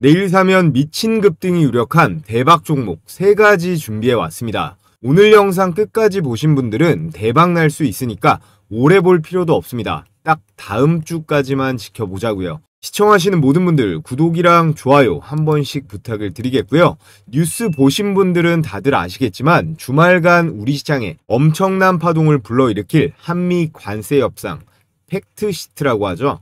내일 사면 미친 급등이 유력한 대박 종목 3가지 준비해 왔습니다. 오늘 영상 끝까지 보신 분들은 대박 날 수 있으니까 오래 볼 필요도 없습니다. 딱 다음 주까지만 지켜보자고요. 시청하시는 모든 분들 구독이랑 좋아요 한 번씩 부탁을 드리겠고요. 뉴스 보신 분들은 다들 아시겠지만 주말간 우리 시장에 엄청난 파동을 불러일으킬 한미 관세 협상, 팩트시트라고 하죠.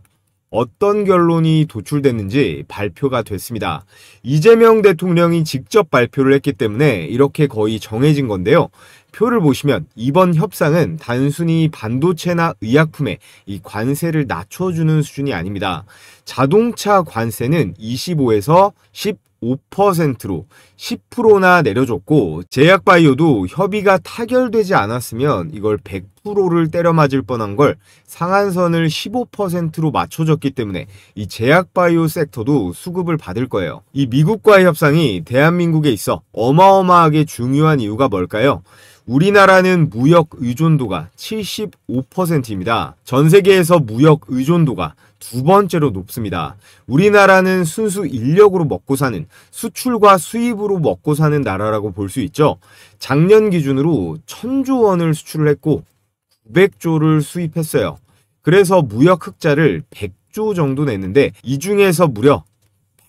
어떤 결론이 도출됐는지 발표가 됐습니다. 이재명 대통령이 직접 발표를 했기 때문에 이렇게 거의 정해진 건데요. 표를 보시면 이번 협상은 단순히 반도체나 의약품에 이 관세를 낮춰주는 수준이 아닙니다. 자동차 관세는 25에서 15%로 10%나 내려줬고, 제약바이오도 협의가 타결되지 않았으면 이걸 100%를 때려 맞을 뻔한 걸 상한선을 15%로 맞춰줬기 때문에 이 제약바이오 섹터도 수급을 받을 거예요. 이 미국과의 협상이 대한민국에 있어 어마어마하게 중요한 이유가 뭘까요? 우리나라는 무역 의존도가 75%입니다. 전 세계에서 무역 의존도가 두 번째로 높습니다. 우리나라는 순수 인력으로 먹고 사는, 수출과 수입으로 먹고 사는 나라라고 볼 수 있죠. 작년 기준으로 1000조 원을 수출을 했고 900조를 수입했어요. 그래서 무역 흑자를 100조 정도 냈는데 이 중에서 무려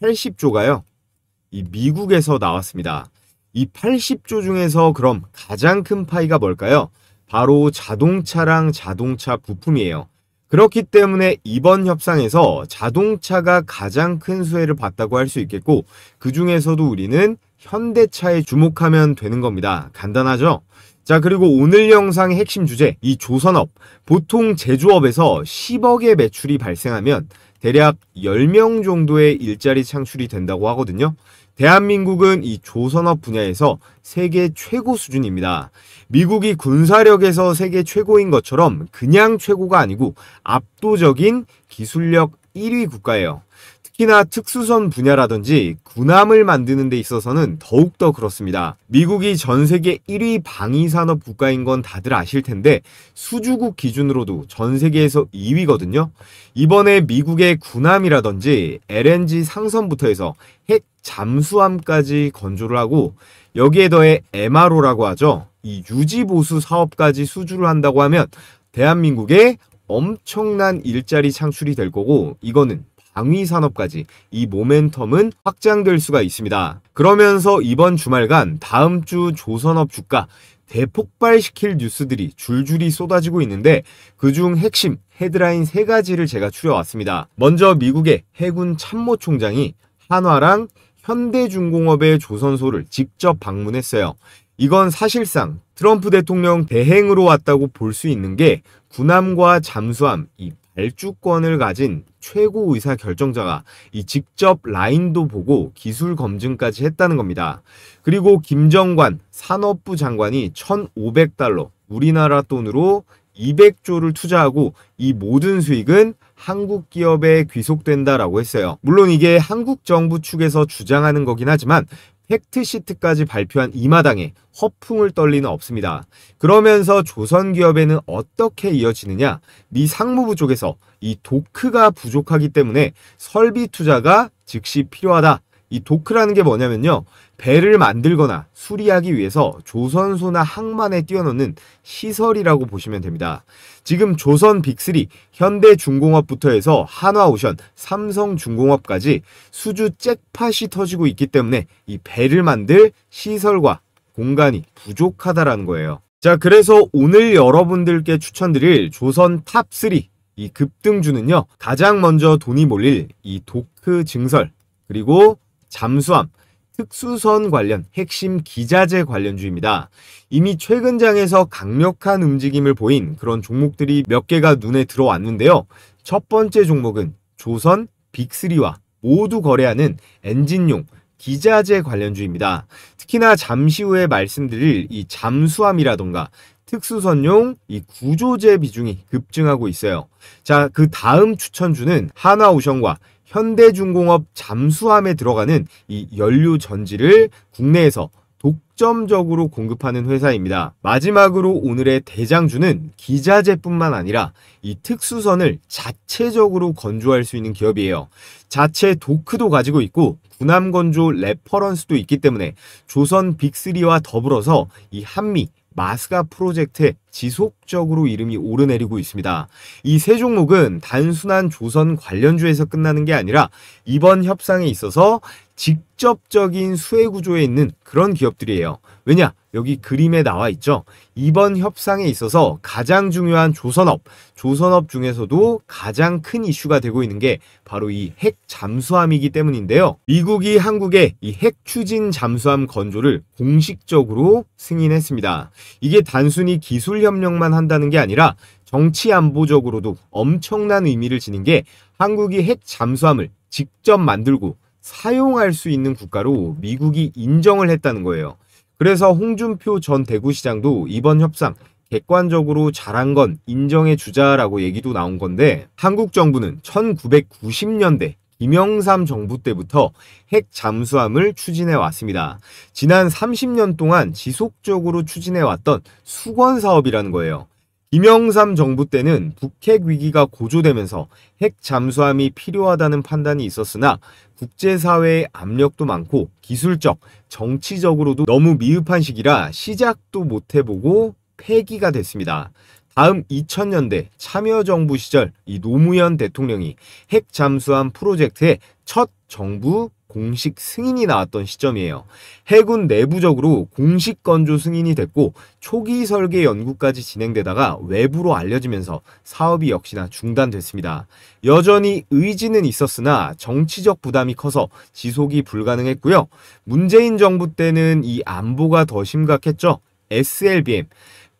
80조가요. 이 미국에서 나왔습니다. 이 80조 중에서 그럼 가장 큰 파이가 뭘까요? 바로 자동차랑 자동차 부품이에요. 그렇기 때문에 이번 협상에서 자동차가 가장 큰 수혜를 봤다고 할 수 있겠고, 그 중에서도 우리는 현대차에 주목하면 되는 겁니다. 간단하죠? 자, 그리고 오늘 영상의 핵심 주제, 이 조선업. 보통 제조업에서 10억의 매출이 발생하면 대략 10명 정도의 일자리 창출이 된다고 하거든요. 대한민국은 이 조선업 분야에서 세계 최고 수준입니다. 미국이 군사력에서 세계 최고인 것처럼 그냥 최고가 아니고 압도적인 기술력 1위 국가예요. 특히나 특수선 분야라든지 군함을 만드는 데 있어서는 더욱더 그렇습니다. 미국이 전 세계 1위 방위산업 국가인 건 다들 아실 텐데 수주국 기준으로도 전 세계에서 2위거든요. 이번에 미국의 군함이라든지 LNG 상선부터 해서 핵 잠수함까지 건조를 하고, 여기에 더해 MRO라고 하죠. 이 유지보수 사업까지 수주를 한다고 하면 대한민국에 엄청난 일자리 창출이 될 거고, 이거는 방위산업까지 이 모멘텀은 확장될 수가 있습니다. 그러면서 이번 주말간 다음 주 조선업 주가 대폭발시킬 뉴스들이 줄줄이 쏟아지고 있는데, 그중 핵심 헤드라인 3가지를 제가 추려왔습니다. 먼저 미국의 해군 참모총장이 한화랑 현대중공업의 조선소를 직접 방문했어요. 이건 사실상 트럼프 대통령 대행으로 왔다고 볼 수 있는 게, 군함과 잠수함, 이 발주권을 가진 최고 의사 결정자가 이 직접 라인도 보고 기술 검증까지 했다는 겁니다. 그리고 김정관 산업부 장관이 1,500달러, 우리나라 돈으로 200조를 투자하고 이 모든 수익은 한국 기업에 귀속된다라고 했어요. 물론 이게 한국 정부 측에서 주장하는 거긴 하지만 팩트시트까지 발표한 이 마당에 허풍을 떨 리는 없습니다. 그러면서 조선 기업에는 어떻게 이어지느냐? 미 상무부 쪽에서 이 도크가 부족하기 때문에 설비 투자가 즉시 필요하다. 이 도크라는 게 뭐냐면요, 배를 만들거나 수리하기 위해서 조선소나 항만에 뛰어넣는 시설이라고 보시면 됩니다. 지금 조선 빅3, 현대중공업부터 해서 한화오션, 삼성중공업까지 수주 잭팟이 터지고 있기 때문에 이 배를 만들 시설과 공간이 부족하다라는 거예요. 자, 그래서 오늘 여러분들께 추천드릴 조선 탑3 이 급등주는요, 가장 먼저 돈이 몰릴 이 도크 증설, 그리고 잠수함, 특수선 관련 핵심 기자재 관련주입니다. 이미 최근 장에서 강력한 움직임을 보인 그런 종목들이 몇 개가 눈에 들어왔는데요. 첫 번째 종목은 조선 빅3와 모두 거래하는 엔진용 기자재 관련주입니다. 특히나 잠시 후에 말씀드릴 이 잠수함이라던가 특수선용 이 구조재 비중이 급증하고 있어요. 자, 그 다음 추천주는 한화오션과 현대중공업 잠수함에 들어가는 이 연료 전지를 국내에서 독점적으로 공급하는 회사입니다. 마지막으로 오늘의 대장주는 기자재뿐만 아니라 이 특수선을 자체적으로 건조할 수 있는 기업이에요. 자체 도크도 가지고 있고 군함 건조 레퍼런스도 있기 때문에 조선 빅3와 더불어서 이 한미 마스가 프로젝트에 지속적으로 이름이 오르내리고 있습니다. 이 세 종목은 단순한 조선 관련주에서 끝나는 게 아니라 이번 협상에 있어서 직접적인 수혜 구조에 있는 그런 기업들이에요. 왜냐? 여기 그림에 나와 있죠. 이번 협상에 있어서 가장 중요한 조선업 중에서도 가장 큰 이슈가 되고 있는 게 바로 이 핵 잠수함이기 때문인데요. 미국이 한국에 이 핵 추진 잠수함 건조를 공식적으로 승인했습니다. 이게 단순히 기술 협력만 한다는 게 아니라 정치 안보적으로도 엄청난 의미를 지닌 게 한국이 핵 잠수함을 직접 만들고 사용할 수 있는 국가로 미국이 인정을 했다는 거예요. 그래서 홍준표 전 대구시장도 이번 협상 객관적으로 잘한 건 인정해 주자라고 얘기도 나온 건데, 한국 정부는 1990년대 김영삼 정부 때부터 핵 잠수함을 추진해 왔습니다. 지난 30년 동안 지속적으로 추진해 왔던 수건 사업이라는 거예요. 김영삼 정부 때는 북핵 위기가 고조되면서 핵 잠수함이 필요하다는 판단이 있었으나 국제사회의 압력도 많고 기술적, 정치적으로도 너무 미흡한 시기라 시작도 못 해보고 폐기가 됐습니다. 다음 2000년대 참여정부 시절 이 노무현 대통령이 핵 잠수함 프로젝트의 첫 정부 공식 승인이 나왔던 시점이에요. 해군 내부적으로 공식 건조 승인이 됐고 초기 설계 연구까지 진행되다가 외부로 알려지면서 사업이 역시나 중단됐습니다. 여전히 의지는 있었으나 정치적 부담이 커서 지속이 불가능했고요. 문재인 정부 때는 이 안보가 더 심각했죠. SLBM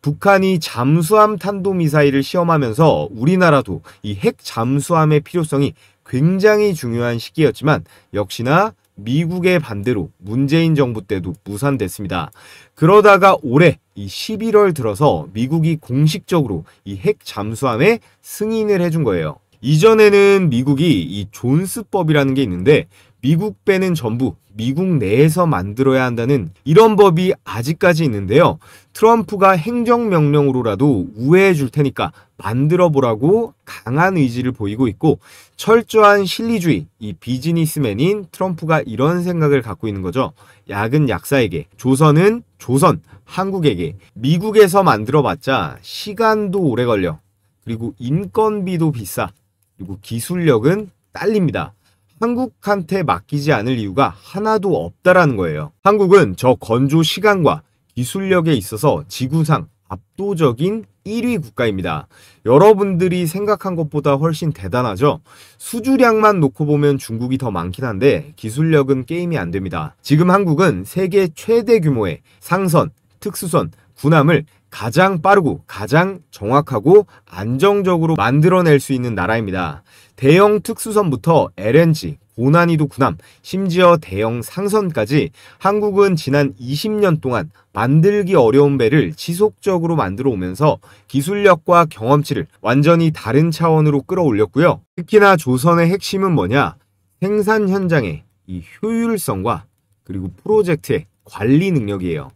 북한이 잠수함 탄도미사일을 시험하면서 우리나라도 이 핵 잠수함의 필요성이 굉장히 중요한 시기였지만 역시나 미국의 반대로 문재인 정부 때도 무산됐습니다. 그러다가 올해 이 11월 들어서 미국이 공식적으로 이 핵 잠수함에 승인을 해준 거예요. 이전에는 미국이 이 존스법이라는 게 있는데 미국 배는 전부 미국 내에서 만들어야 한다는 이런 법이 아직까지 있는데요. 트럼프가 행정명령으로라도 우회해 줄 테니까 만들어 보라고 강한 의지를 보이고 있고, 철저한 실리주의, 이 비즈니스맨인 트럼프가 이런 생각을 갖고 있는 거죠. 약은 약사에게, 조선은 조선, 한국에게. 미국에서 만들어 봤자 시간도 오래 걸려. 그리고 인건비도 비싸. 그리고 기술력은 딸립니다. 한국한테 맡기지 않을 이유가 하나도 없다라는 거예요. 한국은 저 건조 시간과 기술력에 있어서 지구상 압도적인 1위 국가입니다. 여러분들이 생각한 것보다 훨씬 대단하죠? 수주량만 놓고 보면 중국이 더 많긴 한데 기술력은 게임이 안 됩니다. 지금 한국은 세계 최대 규모의 상선, 특수선, 군함을 가장 빠르고 가장 정확하고 안정적으로 만들어낼 수 있는 나라입니다. 대형 특수선부터 LNG, 고난이도 군함, 심지어 대형 상선까지 한국은 지난 20년 동안 만들기 어려운 배를 지속적으로 만들어 오면서 기술력과 경험치를 완전히 다른 차원으로 끌어올렸고요. 특히나 조선의 핵심은 뭐냐? 생산 현장의 이 효율성과 그리고 프로젝트의 관리 능력이에요.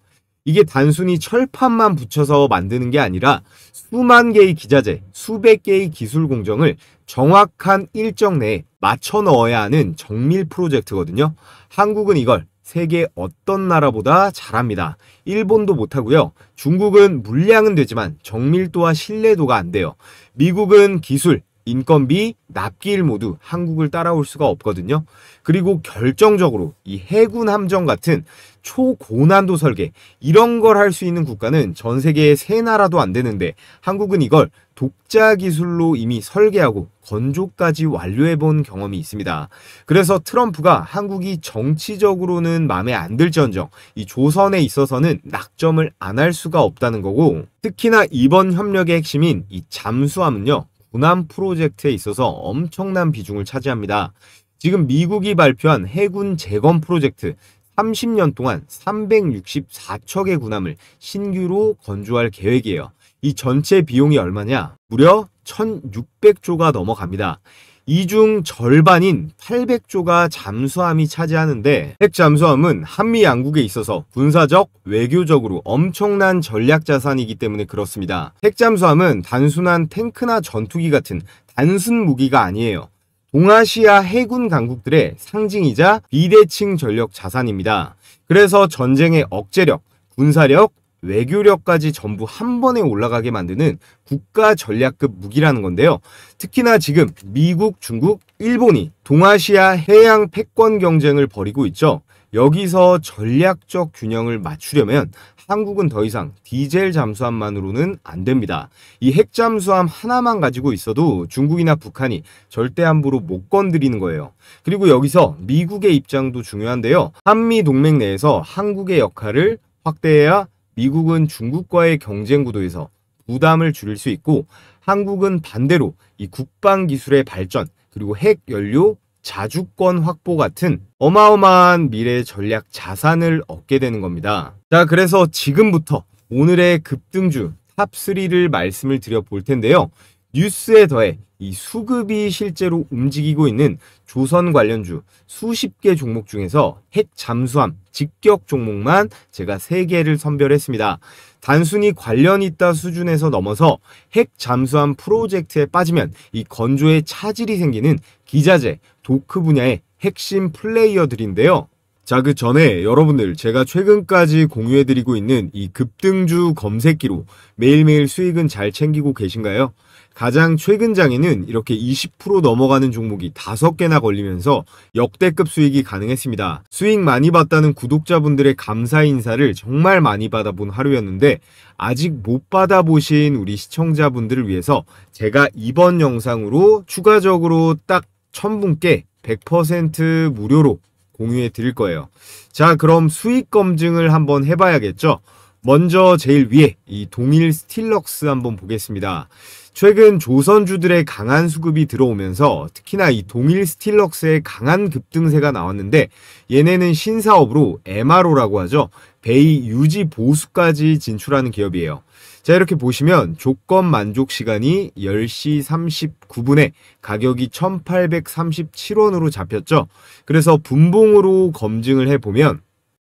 이게 단순히 철판만 붙여서 만드는 게 아니라 수만 개의 기자재, 수백 개의 기술 공정을 정확한 일정 내에 맞춰 넣어야 하는 정밀 프로젝트거든요. 한국은 이걸 세계 어떤 나라보다 잘합니다. 일본도 못하고요. 중국은 물량은 되지만 정밀도와 신뢰도가 안 돼요. 미국은 기술, 인건비, 납기일 모두 한국을 따라올 수가 없거든요. 그리고 결정적으로 이 해군 함정 같은 초고난도 설계, 이런 걸 할 수 있는 국가는 전 세계에 3나라도 안 되는데 한국은 이걸 독자 기술로 이미 설계하고 건조까지 완료해 본 경험이 있습니다. 그래서 트럼프가 한국이 정치적으로는 마음에 안 들지언정 이 조선에 있어서는 낙점을 안 할 수가 없다는 거고, 특히나 이번 협력의 핵심인 이 잠수함은요, 군함 프로젝트에 있어서 엄청난 비중을 차지합니다. 지금 미국이 발표한 해군 재건 프로젝트, 30년 동안 364척의 군함을 신규로 건조할 계획이에요. 이 전체 비용이 얼마냐? 무려 1600조가 넘어갑니다. 이 중 절반인 800조가 잠수함이 차지하는데, 핵 잠수함은 한미 양국에 있어서 군사적, 외교적으로 엄청난 전략 자산이기 때문에 그렇습니다. 핵 잠수함은 단순한 탱크나 전투기 같은 단순 무기가 아니에요. 동아시아 해군 강국들의 상징이자 비대칭 전력 자산입니다. 그래서 전쟁의 억제력, 군사력, 외교력까지 전부 한 번에 올라가게 만드는 국가 전략급 무기라는 건데요. 특히나 지금 미국, 중국, 일본이 동아시아 해양 패권 경쟁을 벌이고 있죠. 여기서 전략적 균형을 맞추려면 한국은 더 이상 디젤 잠수함만으로는 안 됩니다. 이 핵 잠수함 하나만 가지고 있어도 중국이나 북한이 절대 함부로 못 건드리는 거예요. 그리고 여기서 미국의 입장도 중요한데요. 한미 동맹 내에서 한국의 역할을 확대해야 미국은 중국과의 경쟁 구도에서 부담을 줄일 수 있고, 한국은 반대로 이 국방 기술의 발전, 그리고 핵 연료 자주권 확보 같은 어마어마한 미래 전략 자산을 얻게 되는 겁니다. 자, 그래서 지금부터 오늘의 급등주 탑3를 말씀을 드려 볼 텐데요. 뉴스에 더해 이 수급이 실제로 움직이고 있는 조선 관련주 수십 개 종목 중에서 핵 잠수함 직격 종목만 제가 3개를 선별했습니다. 단순히 관련 있다 수준에서 넘어서 핵 잠수함 프로젝트에 빠지면 이 건조에 차질이 생기는 기자재, 도크 분야의 핵심 플레이어들인데요. 자, 그 전에 여러분들 제가 최근까지 공유해드리고 있는 이 급등주 검색기로 매일매일 수익은 잘 챙기고 계신가요? 가장 최근 장에는 이렇게 20% 넘어가는 종목이 5개나 걸리면서 역대급 수익이 가능했습니다. 수익 많이 봤다는 구독자분들의 감사 인사를 정말 많이 받아본 하루였는데, 아직 못 받아보신 우리 시청자분들을 위해서 제가 이번 영상으로 추가적으로 딱 1000분께 100% 무료로 공유해 드릴 거예요. 자, 그럼 수익 검증을 한번 해봐야겠죠? 먼저 제일 위에 이 동일 스틸럭스 한번 보겠습니다. 최근 조선주들의 강한 수급이 들어오면서 특히나 이 동일 스틸럭스의 강한 급등세가 나왔는데, 얘네는 신사업으로 MRO라고 하죠. 배의 유지 보수까지 진출하는 기업이에요. 자, 이렇게 보시면 조건 만족 시간이 10시 39분에 가격이 1837원으로 잡혔죠. 그래서 분봉으로 검증을 해보면,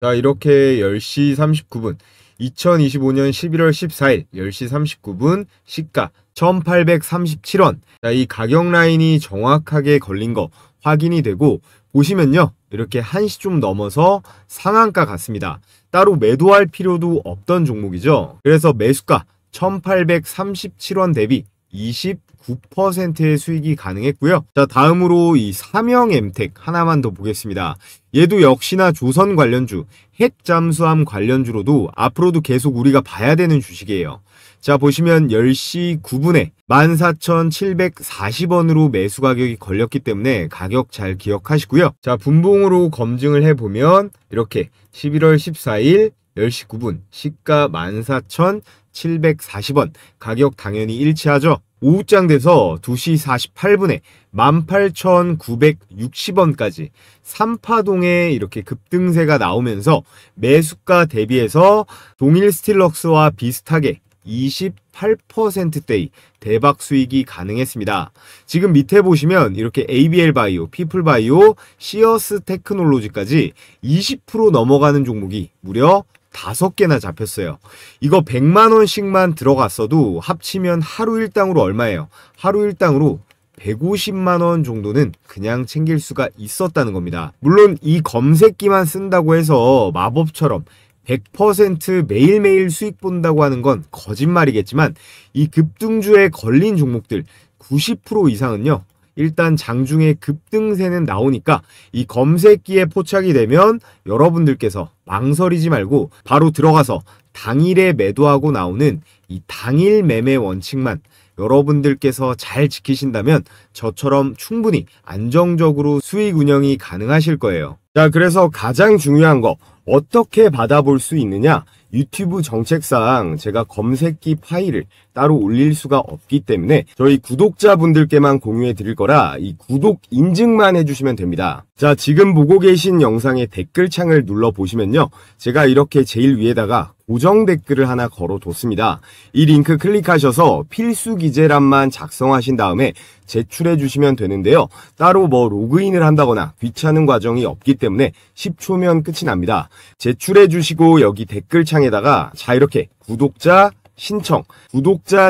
자, 이렇게 10시 39분 2025년 11월 14일 10시 39분 시가 1837원. 자, 이 가격 라인이 정확하게 걸린 거 확인이 되고, 보시면요, 이렇게 1시 좀 넘어서 상한가 같습니다. 따로 매도할 필요도 없던 종목이죠. 그래서 매수가 1837원 대비 29%의 수익이 가능했고요. 자, 다음으로 이 삼영엠텍 하나만 더 보겠습니다. 얘도 역시나 조선 관련주, 핵 잠수함 관련주로도 앞으로도 계속 우리가 봐야 되는 주식이에요. 자, 보시면 10시 9분에 14,740원으로 매수 가격이 걸렸기 때문에 가격 잘 기억하시고요. 자, 분봉으로 검증을 해보면 이렇게 11월 14일 10시 9분 시가 14,740원, 가격 당연히 일치하죠. 오후장 돼서 2시 48분에 18,960원까지 3파동에 이렇게 급등세가 나오면서 매수가 대비해서 동일 스틸럭스와 비슷하게 28%대의 대박 수익이 가능했습니다. 지금 밑에 보시면 이렇게 ABL 바이오, 피플 바이오, 시어스 테크놀로지까지 20% 넘어가는 종목이 무려 5개나 잡혔어요. 이거 100만원씩만 들어갔어도 합치면 하루 일당으로 얼마예요? 하루 일당으로 150만원 정도는 그냥 챙길 수가 있었다는 겁니다. 물론 이 검색기만 쓴다고 해서 마법처럼 100% 매일매일 수익 본다고 하는 건 거짓말이겠지만, 이 급등주에 걸린 종목들 90% 이상은요, 일단 장중에 급등세는 나오니까 이 검색기에 포착이 되면 여러분들께서 망설이지 말고 바로 들어가서 당일에 매도하고 나오는 이 당일 매매 원칙만 여러분들께서 잘 지키신다면 저처럼 충분히 안정적으로 수익 운영이 가능하실 거예요. 자, 그래서 가장 중요한 거 어떻게 받아볼 수 있느냐? 유튜브 정책상 제가 검색기 파일을 따로 올릴 수가 없기 때문에 저희 구독자분들께만 공유해 드릴 거라 이 구독 인증만 해주시면 됩니다. 자, 지금 보고 계신 영상의 댓글창을 눌러 보시면요, 제가 이렇게 제일 위에다가 고정 댓글을 하나 걸어뒀습니다. 이 링크 클릭하셔서 필수 기재란만 작성하신 다음에 제출해 주시면 되는데요. 따로 로그인을 한다거나 귀찮은 과정이 없기 때문에 10초면 끝이 납니다. 제출해 주시고 여기 댓글창에다가 자 이렇게 구독자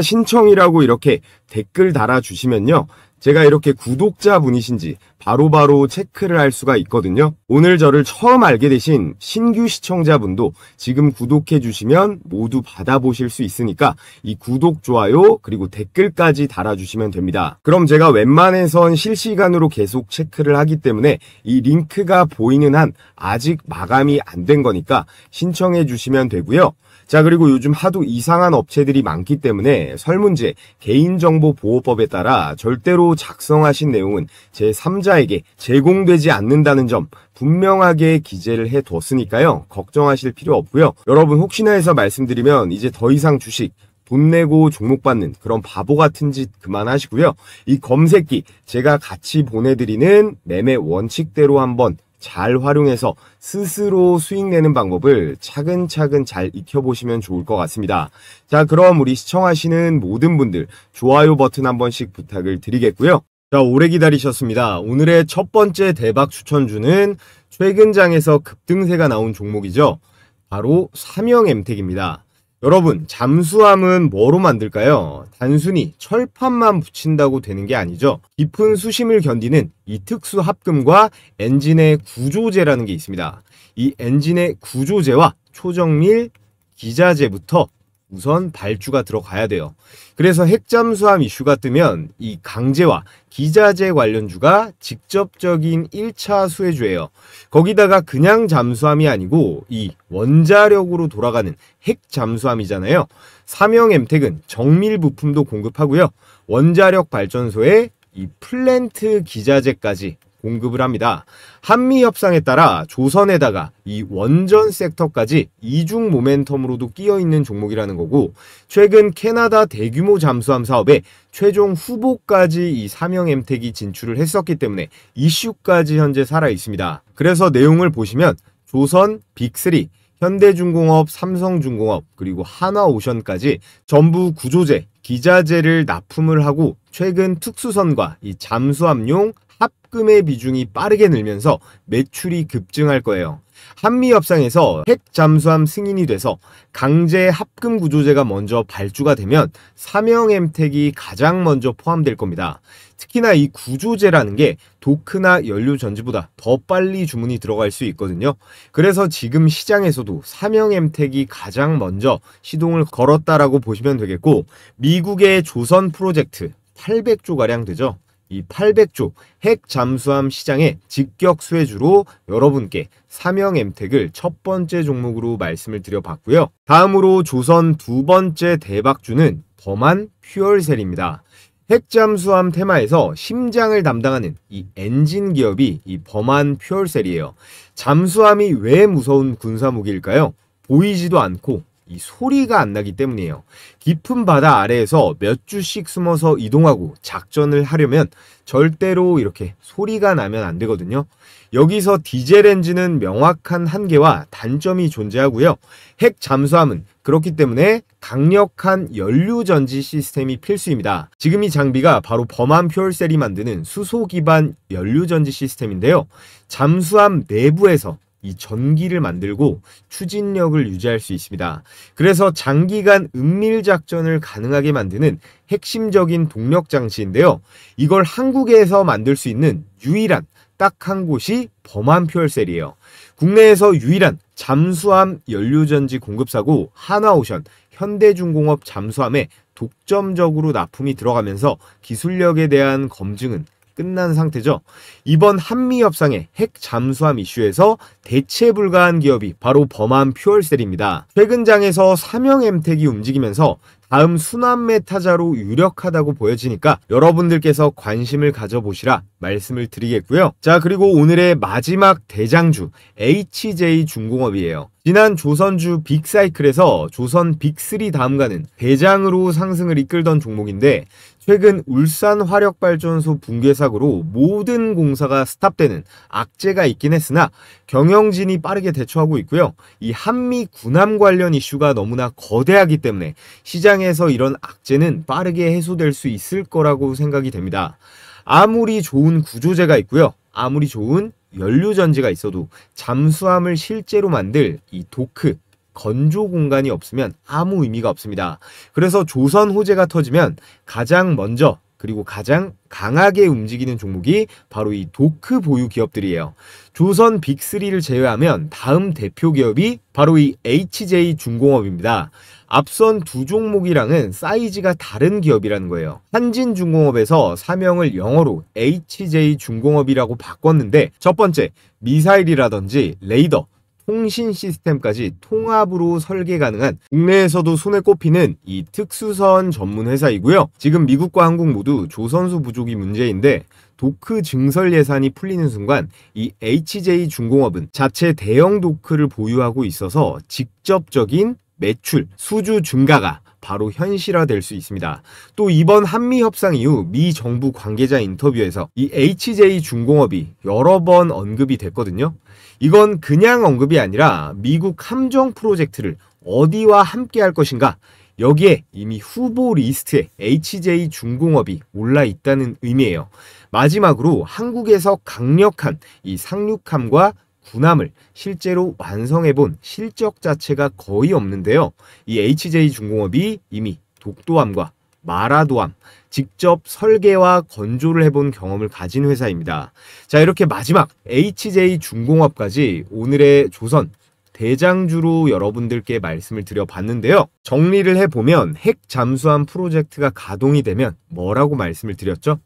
신청이라고 이렇게 댓글 달아주시면요. 제가 이렇게 구독자분이신지 바로바로 체크를 할 수가 있거든요. 오늘 저를 처음 알게 되신 신규 시청자분도 지금 구독해 주시면 모두 받아보실 수 있으니까 이 구독, 좋아요, 그리고 댓글까지 달아주시면 됩니다. 그럼 제가 웬만해선 실시간으로 계속 체크를 하기 때문에 이 링크가 보이는 한 아직 마감이 안 된 거니까 신청해 주시면 되고요. 자, 그리고 요즘 하도 이상한 업체들이 많기 때문에 설문지에 개인정보보호법에 따라 절대로 작성하신 내용은 제3자에게 제공되지 않는다는 점 분명하게 기재를 해뒀으니까요. 걱정하실 필요 없고요. 여러분 혹시나 해서 말씀드리면 이제 더 이상 주식 돈 내고 종목 받는 그런 바보 같은 짓 그만하시고요. 이 검색기 제가 같이 보내드리는 매매 원칙대로 한번 잘 활용해서 스스로 수익 내는 방법을 차근차근 잘 익혀보시면 좋을 것 같습니다. 자, 그럼 우리 시청하시는 모든 분들 좋아요 버튼 한 번씩 부탁을 드리겠고요. 자, 오래 기다리셨습니다. 오늘의 첫 번째 대박 추천주는 최근 장에서 급등세가 나온 종목이죠. 바로 삼영엠텍입니다. 여러분, 잠수함은 뭐로 만들까요? 단순히 철판만 붙인다고 되는 게 아니죠. 깊은 수심을 견디는 이 특수 합금과 엔진의 구조재라는 게 있습니다. 이 엔진의 구조재와 초정밀 기자재부터 우선 발주가 들어가야 돼요. 그래서 핵잠수함 이슈가 뜨면 이 강재와 기자재 관련주가 직접적인 1차 수혜주예요. 거기다가 그냥 잠수함이 아니고 이 원자력으로 돌아가는 핵잠수함이잖아요. 삼영엠텍은 정밀 부품도 공급하고요. 원자력 발전소에 이 플랜트 기자재까지 공급을 합니다. 한미 협상에 따라 조선에다가 이 원전 섹터까지 이중 모멘텀으로도 끼어 있는 종목이라는 거고, 최근 캐나다 대규모 잠수함 사업에 최종 후보까지 이 삼영엠텍이 진출을 했었기 때문에 이슈까지 현재 살아 있습니다. 그래서 내용을 보시면 조선 빅3, 현대중공업, 삼성중공업, 그리고 한화오션까지 전부 구조재, 기자재를 납품을 하고 최근 특수선과 이 잠수함용 합금의 비중이 빠르게 늘면서 매출이 급증할 거예요. 한미 협상에서 핵 잠수함 승인이 돼서 강제 합금 구조재가 먼저 발주가 되면 삼영엠텍이 가장 먼저 포함될 겁니다. 특히나 이 구조재라는 게 도크나 연료 전지보다 더 빨리 주문이 들어갈 수 있거든요. 그래서 지금 시장에서도 삼영엠텍이 가장 먼저 시동을 걸었다라고 보시면 되겠고, 미국의 조선 프로젝트 800조가량 되죠. 이 800조 핵 잠수함 시장의 직격 수혜주로 여러분께 삼영엠텍을 첫 번째 종목으로 말씀을 드려봤고요. 다음으로 조선 두 번째 대박주는 범한 퓨얼셀입니다. 핵잠수함 테마에서 심장을 담당하는 이 엔진 기업이 이 범한 퓨얼셀이에요. 잠수함이 왜 무서운 군사무기일까요? 보이지도 않고 이 소리가 안 나기 때문이에요. 깊은 바다 아래에서 몇 주씩 숨어서 이동하고 작전을 하려면 절대로 이렇게 소리가 나면 안 되거든요. 여기서 디젤 엔진은 명확한 한계와 단점이 존재하고요. 핵 잠수함은 그렇기 때문에 강력한 연료 전지 시스템이 필수입니다. 지금 이 장비가 바로 범한 퓨얼셀이 만드는 수소 기반 연료 전지 시스템인데요. 잠수함 내부에서 이 전기를 만들고 추진력을 유지할 수 있습니다. 그래서 장기간 은밀 작전을 가능하게 만드는 핵심적인 동력 장치인데요. 이걸 한국에서 만들 수 있는 유일한 딱 한 곳이 범한 퓨얼셀이에요. 국내에서 유일한 잠수함 연료전지 공급사고 한화오션, 현대중공업 잠수함에 독점적으로 납품이 들어가면서 기술력에 대한 검증은 끝난 상태죠. 이번 한미 협상의 핵 잠수함 이슈에서 대체 불가한 기업이 바로 범한 퓨얼셀입니다. 최근 장에서 삼영엠텍이 움직이면서 다음 순환매 타자로 유력하다고 보여지니까 여러분들께서 관심을 가져보시라 말씀을 드리겠고요. 자, 그리고 오늘의 마지막 대장주 HJ중공업이에요. 지난 조선주 빅사이클에서 조선 빅3 다음 가는 대장으로 상승을 이끌던 종목인데 최근 울산 화력발전소 붕괴 사고로 모든 공사가 스탑되는 악재가 있긴 했으나 경영진이 빠르게 대처하고 있고요. 이 한미 군함 관련 이슈가 너무나 거대하기 때문에 시장에서 이런 악재는 빠르게 해소될 수 있을 거라고 생각이 됩니다. 아무리 좋은 구조재가 있고요. 아무리 좋은 연료전지가 있어도 잠수함을 실제로 만들 이 도크, 건조 공간이 없으면 아무 의미가 없습니다. 그래서 조선 호재가 터지면 가장 먼저 그리고 가장 강하게 움직이는 종목이 바로 이 도크 보유 기업들이에요. 조선 빅3를 제외하면 다음 대표 기업이 바로 이 HJ중공업입니다. 앞선 두 종목이랑은 사이즈가 다른 기업이라는 거예요. 한진중공업에서 사명을 영어로 HJ중공업이라고 바꿨는데 첫 번째, 미사일이라든지 레이더, 통신 시스템까지 통합으로 설계 가능한 국내에서도 손에 꼽히는 이 특수선 전문 회사이고요. 지금 미국과 한국 모두 조선소 부족이 문제인데 도크 증설 예산이 풀리는 순간 이 HJ중공업은 자체 대형 도크를 보유하고 있어서 직접적인 매출, 수주 증가가 바로 현실화될 수 있습니다. 또 이번 한미 협상 이후 미 정부 관계자 인터뷰에서 이 HJ중공업이 여러 번 언급이 됐거든요. 이건 그냥 언급이 아니라 미국 함정 프로젝트를 어디와 함께 할 것인가, 여기에 이미 후보 리스트에 HJ중공업이 올라 있다는 의미예요. 마지막으로 한국에서 강력한 이 상륙함과 군함을 실제로 완성해본 실적 자체가 거의 없는데요. 이 HJ중공업이 이미 독도함과 마라도함 직접 설계와 건조를 해본 경험을 가진 회사입니다. 자, 이렇게 마지막 HJ중공업까지 오늘의 조선 대장주로 여러분들께 말씀을 드려봤는데요. 정리를 해보면 핵 잠수함 프로젝트가 가동이 되면 뭐라고 말씀을 드렸죠?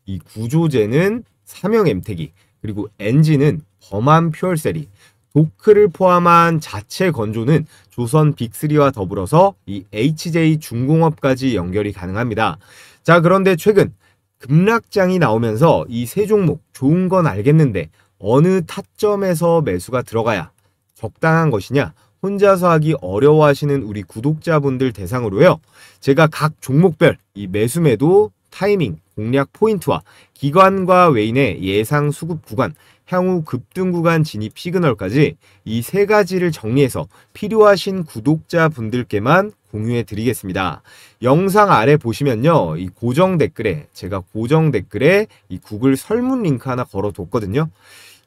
이 구조재는 삼형 엠택이, 그리고 엔진은 범한 퓨얼셀이, 도크를 포함한 자체 건조는 조선 빅3와 더불어서 이 HJ중공업까지 연결이 가능합니다. 자, 그런데 최근 급락장이 나오면서 이 세 종목 좋은 건 알겠는데 어느 타점에서 매수가 들어가야 적당한 것이냐, 혼자서 하기 어려워하시는 우리 구독자분들 대상으로요, 제가 각 종목별 이 매수매도 타이밍, 공략 포인트와 기관과 외인의 예상 수급 구간, 향후 급등 구간 진입 시그널까지 이 세 가지를 정리해서 필요하신 구독자분들께만 공유해 드리겠습니다. 영상 아래 보시면요, 이 고정 댓글에 제가 이 구글 설문 링크 하나 걸어 뒀거든요.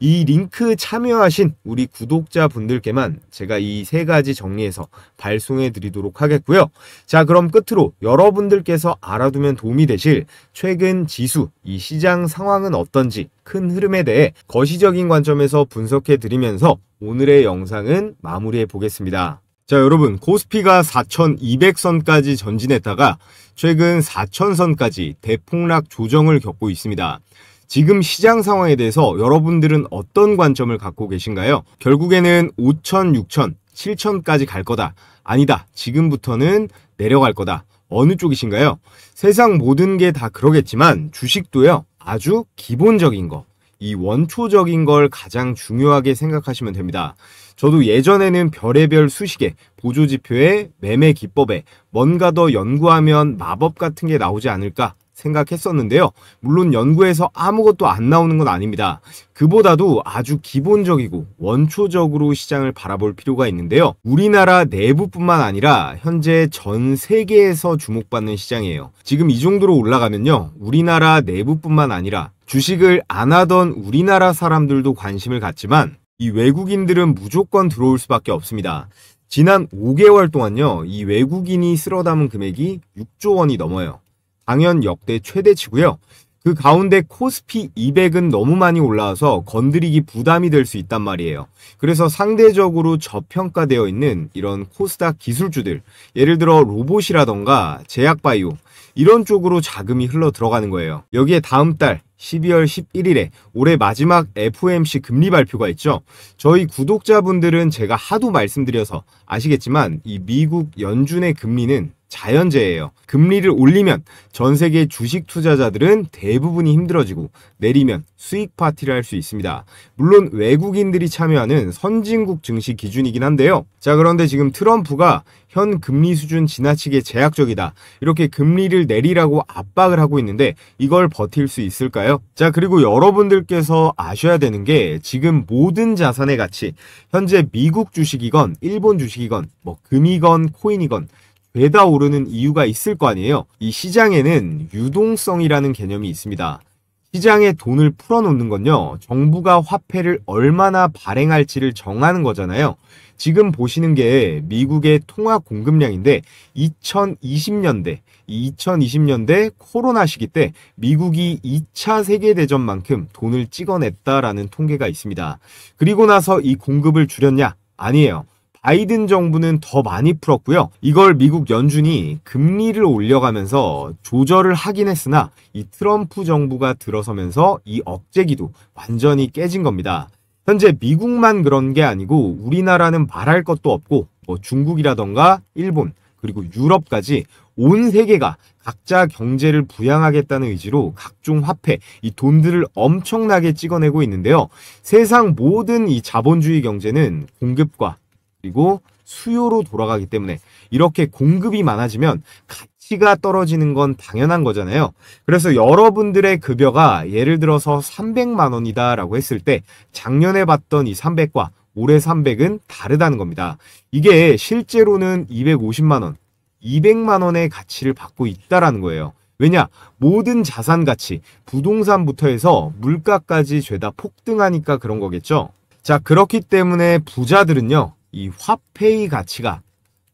이 링크 참여하신 우리 구독자분들께만 제가 이 세 가지 정리해서 발송해 드리도록 하겠고요. 자, 그럼 끝으로 여러분들께서 알아두면 도움이 되실 최근 지수, 이 시장 상황은 어떤지 큰 흐름에 대해 거시적인 관점에서 분석해 드리면서 오늘의 영상은 마무리해 보겠습니다. 자, 여러분, 코스피가 4,200선까지 전진했다가 최근 4,000선까지 대폭락 조정을 겪고 있습니다. 지금 시장 상황에 대해서 여러분들은 어떤 관점을 갖고 계신가요? 결국에는 5천, 6천, 7천까지 갈 거다. 아니다. 지금부터는 내려갈 거다. 어느 쪽이신가요? 세상 모든 게 다 그러겠지만 주식도요, 아주 기본적인 거, 이 원초적인 걸 가장 중요하게 생각하시면 됩니다. 저도 예전에는 별의별 수식에, 보조지표에, 매매 기법에 뭔가 더 연구하면 마법 같은 게 나오지 않을까 생각했었는데요. 물론 연구에서 아무것도 안 나오는 건 아닙니다. 그보다도 아주 기본적이고 원초적으로 시장을 바라볼 필요가 있는데요. 우리나라 내부뿐만 아니라 현재 전 세계에서 주목받는 시장이에요. 지금 이 정도로 올라가면요, 우리나라 내부뿐만 아니라 주식을 안 하던 우리나라 사람들도 관심을 갖지만 이 외국인들은 무조건 들어올 수밖에 없습니다. 지난 5개월 동안요, 이 외국인이 쓸어 담은 금액이 6조 원이 넘어요. 당연 역대 최대치고요. 그 가운데 코스피 200은 너무 많이 올라와서 건드리기 부담이 될 수 있단 말이에요. 그래서 상대적으로 저평가되어 있는 이런 코스닥 기술주들, 예를 들어 로봇이라던가 제약바이오, 이런 쪽으로 자금이 흘러 들어가는 거예요. 여기에 다음 달 12월 11일에 올해 마지막 FOMC 금리 발표가 있죠. 저희 구독자분들은 제가 하도 말씀드려서 아시겠지만 이 미국 연준의 금리는 자연재해예요. 금리를 올리면 전 세계 주식 투자자들은 대부분이 힘들어지고 내리면 수익 파티를 할 수 있습니다. 물론 외국인들이 참여하는 선진국 증시 기준이긴 한데요. 자, 그런데 지금 트럼프가 현 금리 수준 지나치게 제약적이다, 이렇게 금리를 내리라고 압박을 하고 있는데 이걸 버틸 수 있을까요? 자, 그리고 여러분들께서 아셔야 되는 게 지금 모든 자산의 가치, 현재 미국 주식이건 일본 주식이건 뭐 금이건 코인이건 죄다 오르는 이유가 있을 거 아니에요. 이 시장에는 유동성이라는 개념이 있습니다. 시장에 돈을 풀어놓는 건요, 정부가 화폐를 얼마나 발행할지를 정하는 거잖아요. 지금 보시는 게 미국의 통화 공급량인데 2020년대 코로나 시기 때 미국이 2차 세계대전만큼 돈을 찍어냈다라는 통계가 있습니다. 그리고 나서 이 공급을 줄였냐? 아니에요. 바이든 정부는 더 많이 풀었고요. 이걸 미국 연준이 금리를 올려가면서 조절을 하긴 했으나 이 트럼프 정부가 들어서면서 이 억제기도 완전히 깨진 겁니다. 현재 미국만 그런 게 아니고 우리나라는 말할 것도 없고 뭐 중국이라던가 일본 그리고 유럽까지 온 세계가 각자 경제를 부양하겠다는 의지로 각종 화폐, 이 돈들을 엄청나게 찍어내고 있는데요. 세상 모든 이 자본주의 경제는 공급과 그리고 수요로 돌아가기 때문에 이렇게 공급이 많아지면 가치가 떨어지는 건 당연한 거잖아요. 그래서 여러분들의 급여가 예를 들어서 300만 원이다 라고 했을 때 작년에 봤던 이 300과 올해 300은 다르다는 겁니다. 이게 실제로는 250만 원, 200만 원의 가치를 받고 있다라는 거예요. 왜냐? 모든 자산 가치, 부동산부터 해서 물가까지 죄다 폭등하니까 그런 거겠죠. 자, 그렇기 때문에 부자들은요, 이 화폐의 가치가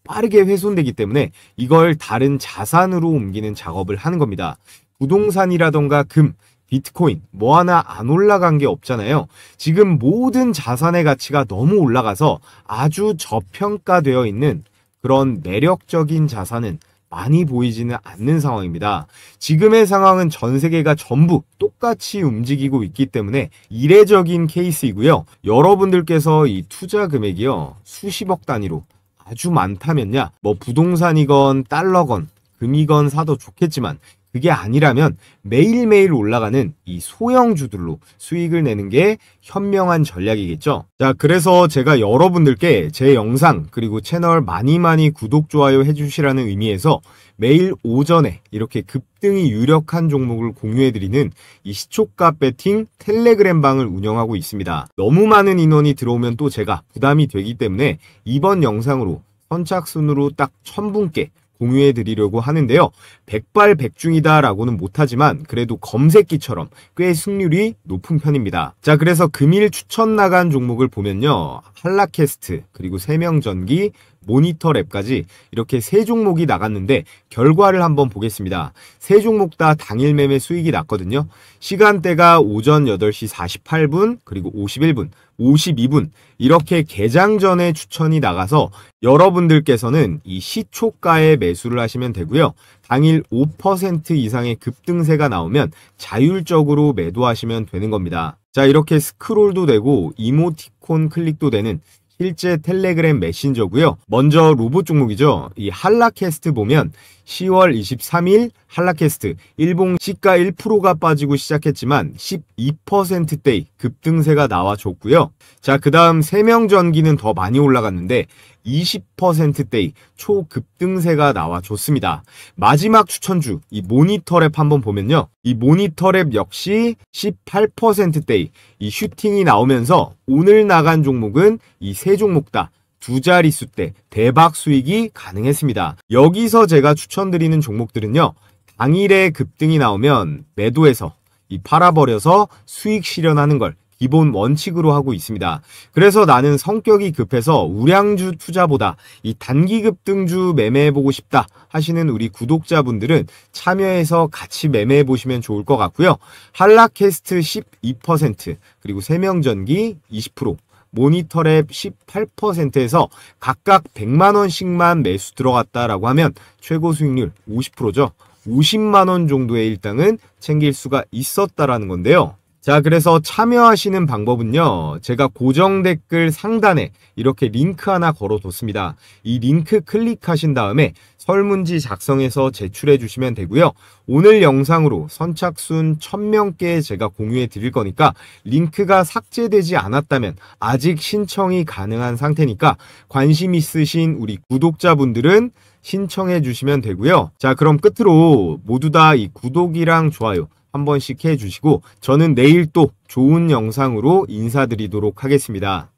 빠르게 훼손되기 때문에 이걸 다른 자산으로 옮기는 작업을 하는 겁니다. 부동산이라던가 금, 비트코인 뭐 하나 안 올라간 게 없잖아요. 지금 모든 자산의 가치가 너무 올라가서 아주 저평가되어 있는 그런 매력적인 자산은 많이 보이지는 않는 상황입니다. 지금의 상황은 전 세계가 전부 똑같이 움직이고 있기 때문에 이례적인 케이스이고요. 여러분들께서 이 투자 금액이요, 수십억 단위로 아주 많다면야 뭐 부동산이건 달러건 금이건 사도 좋겠지만 그게 아니라면 매일매일 올라가는 이 소형주들로 수익을 내는 게 현명한 전략이겠죠. 자, 그래서 제가 여러분들께 제 영상 그리고 채널 많이 구독, 좋아요 해주시라는 의미에서 매일 오전에 이렇게 급등이 유력한 종목을 공유해드리는 이 시초가 배팅 텔레그램 방을 운영하고 있습니다. 너무 많은 인원이 들어오면 또 제가 부담이 되기 때문에 이번 영상으로 선착순으로 딱 1000분께 공유해 드리려고 하는데요. 백발백중이다 라고는 못하지만 그래도 검색기처럼 꽤 승률이 높은 편입니다. 자, 그래서 금일 추천 나간 종목을 보면요, 한라캐스트 그리고 세명전기, 모니터랩까지 이렇게 세 종목이 나갔는데 결과를 한번 보겠습니다. 세 종목 다 당일 매매 수익이 났거든요. 시간대가 오전 8시 48분 그리고 51분 52분 이렇게 개장 전에 추천이 나가서 여러분들께서는 이 시초가에 매수를 하시면 되고요. 당일 5% 이상의 급등세가 나오면 자율적으로 매도하시면 되는 겁니다. 자, 이렇게 스크롤도 되고 이모티콘 클릭도 되는 실제 텔레그램 메신저고요. 먼저 로봇 종목이죠. 이 한라캐스트 보면 10월 23일 한라캐스트 일봉 시가 1%가 빠지고 시작했지만 12%대의 급등세가 나와줬고요. 자, 그 다음 세명전기는 더 많이 올라갔는데 20%대의 초급등세가 나와줬습니다. 마지막 추천주 이 모니터랩 한번 보면요, 이 모니터랩 역시 18%대의 이 슈팅이 나오면서 오늘 나간 종목은 이 세 종목 다 두 자릿수 대 대박 수익이 가능했습니다. 여기서 제가 추천드리는 종목들은요, 당일에 급등이 나오면 매도해서 이 팔아버려서 수익 실현하는 걸 기본 원칙으로 하고 있습니다. 그래서 나는 성격이 급해서 우량주 투자보다 이 단기 급등주 매매해보고 싶다 하시는 우리 구독자분들은 참여해서 같이 매매해보시면 좋을 것 같고요. 한라캐스트 12% 그리고 세명전기 20%, 모니터랩 18%에서 각각 100만원씩만 매수 들어갔다라고 하면 최고 수익률 50%죠. 50만원 정도의 일당은 챙길 수가 있었다라는 건데요. 자, 그래서 참여하시는 방법은요, 제가 고정 댓글 상단에 이렇게 링크 하나 걸어뒀습니다. 이 링크 클릭하신 다음에 설문지 작성해서 제출해 주시면 되고요. 오늘 영상으로 선착순 1000명께 제가 공유해 드릴 거니까 링크가 삭제되지 않았다면 아직 신청이 가능한 상태니까 관심 있으신 우리 구독자분들은 신청해 주시면 되고요. 자, 그럼 끝으로 모두 다 이 구독이랑 좋아요 한 번씩 해주시고 저는 내일 또 좋은 영상으로 인사드리도록 하겠습니다.